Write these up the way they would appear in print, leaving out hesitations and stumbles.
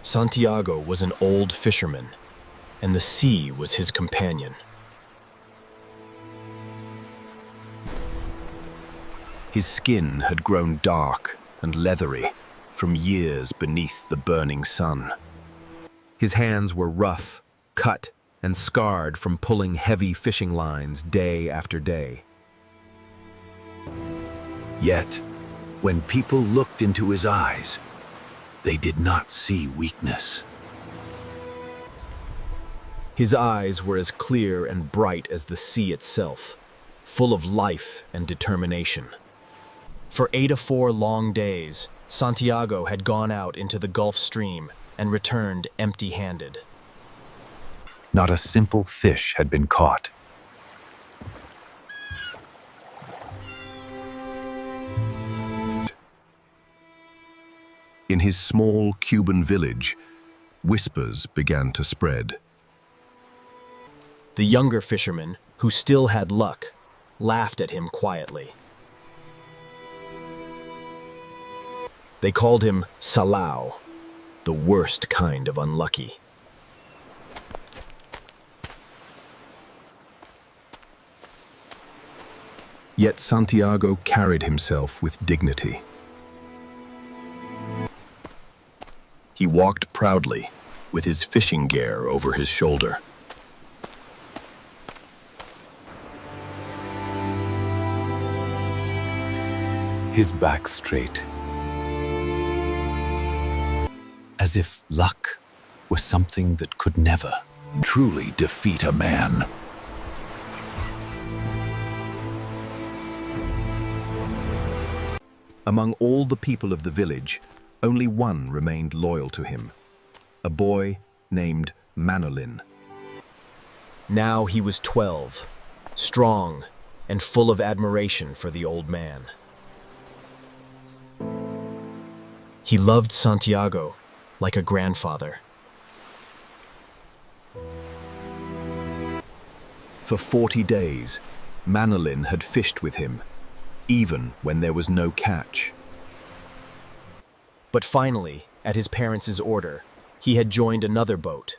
Santiago was an old fisherman, and the sea was his companion. His skin had grown dark and leathery from years beneath the burning sun. His hands were rough, cut, and scarred from pulling heavy fishing lines day after day. Yet, when people looked into his eyes, they did not see weakness. His eyes were as clear and bright as the sea itself, full of life and determination. For 84 long days, Santiago had gone out into the Gulf Stream and returned empty-handed. Not a simple fish had been caught. In his small Cuban village, whispers began to spread. The younger fisherman, who still had luck, laughed at him quietly. They called him Salao, the worst kind of unlucky. Yet Santiago carried himself with dignity. He walked proudly, with his fishing gear over his shoulder. His back straight, as if luck was something that could never truly defeat a man. Among all the people of the village, only one remained loyal to him, a boy named Manolin. Now he was 12, strong and full of admiration for the old man. He loved Santiago like a grandfather. For 40 days, Manolin had fished with him, even when there was no catch. But finally, at his parents' order, he had joined another boat,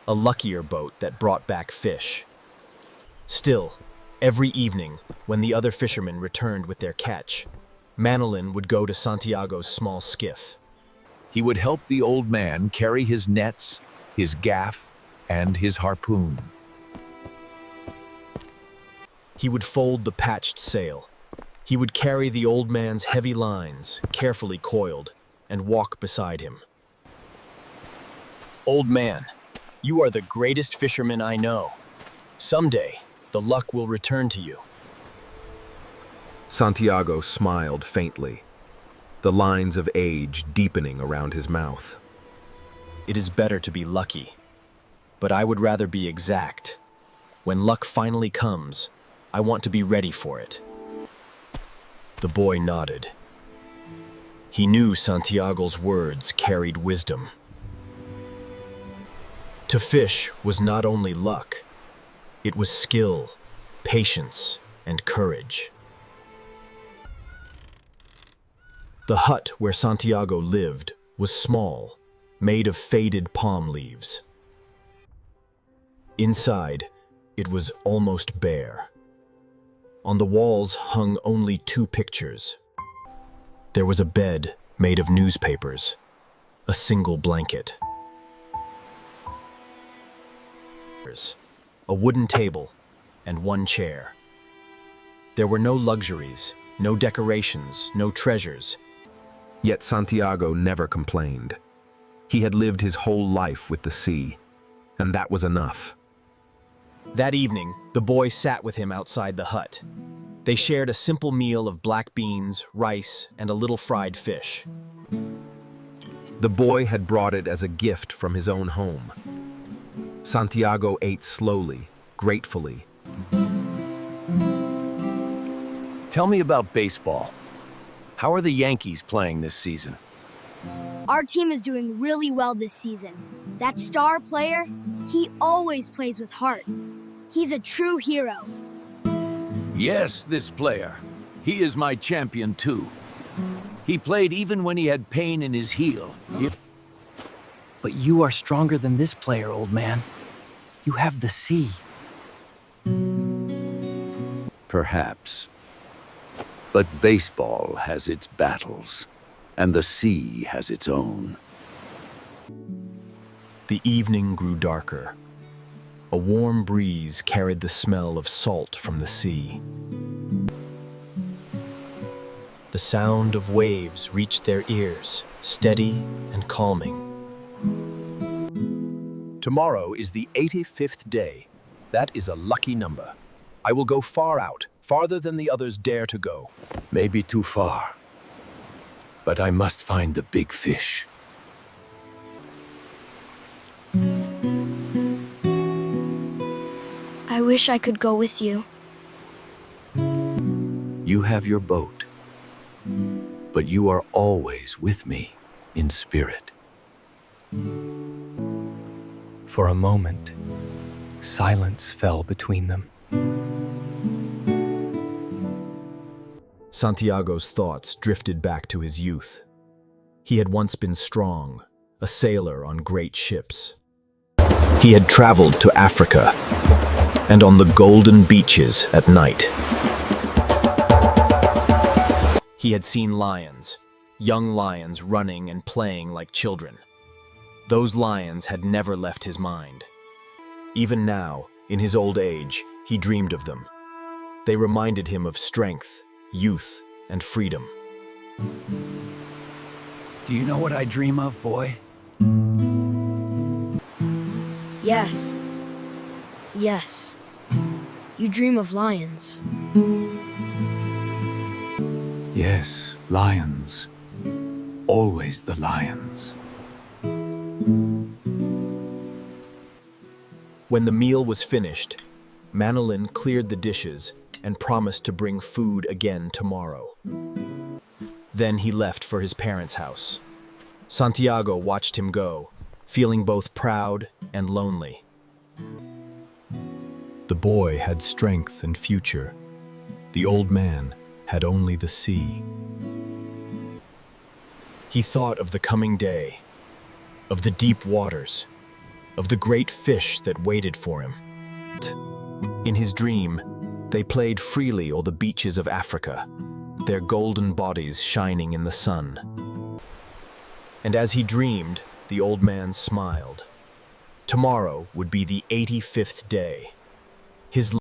a luckier boat that brought back fish. Still, every evening, when the other fishermen returned with their catch, Manolin would go to Santiago's small skiff. He would help the old man carry his nets, his gaff, and his harpoon. He would fold the patched sail. He would carry the old man's heavy lines, carefully coiled, and walk beside him. "Old man, you are the greatest fisherman I know. Someday, the luck will return to you." Santiago smiled faintly, the lines of age deepening around his mouth. "It is better to be lucky, but I would rather be exact. When luck finally comes, I want to be ready for it." The boy nodded. He knew Santiago's words carried wisdom. To fish was not only luck, it was skill, patience, and courage. The hut where Santiago lived was small, made of faded palm leaves. Inside, it was almost bare. On the walls hung only 2 pictures. There was a bed made of newspapers, a single blanket, a wooden table, and 1 chair. There were no luxuries, no decorations, no treasures. Yet Santiago never complained. He had lived his whole life with the sea, and that was enough. That evening, the boy sat with him outside the hut. They shared a simple meal of black beans, rice, and a little fried fish. The boy had brought it as a gift from his own home. Santiago ate slowly, gratefully. Tell me about baseball. How are the Yankees playing this season? Our team is doing really well this season. That star player, he always plays with heart. He's a true hero. Yes, this player. He is my champion too. He played even when he had pain in his heel. But you are stronger than this player, old man. You have the sea. Perhaps. But baseball has its battles, and the sea has its own. The evening grew darker. A warm breeze carried the smell of salt from the sea. The sound of waves reached their ears, steady and calming. Tomorrow is the 85th day. That is a lucky number. I will go far out, farther than the others dare to go. Maybe too far. But I must find the big fish. I wish I could go with you. You have your boat, but you are always with me in spirit. For a moment, silence fell between them. Santiago's thoughts drifted back to his youth. He had once been strong, a sailor on great ships. He had traveled to Africa and on the golden beaches at night. He had seen lions, young lions running and playing like children. Those lions had never left his mind. Even now, in his old age, he dreamed of them. They reminded him of strength, youth, and freedom. Do you know what I dream of, boy? Yes. Yes. You dream of lions. Yes, lions. Always the lions. When the meal was finished, Manolin cleared the dishes and promised to bring food again tomorrow. Then he left for his parents' house. Santiago watched him go, feeling both proud and lonely. The boy had strength and future. The old man had only the sea. He thought of the coming day, of the deep waters, of the great fish that waited for him. In his dream, they played freely on the beaches of Africa, their golden bodies shining in the sun. And as he dreamed, the old man smiled. Tomorrow would be the 85th day. His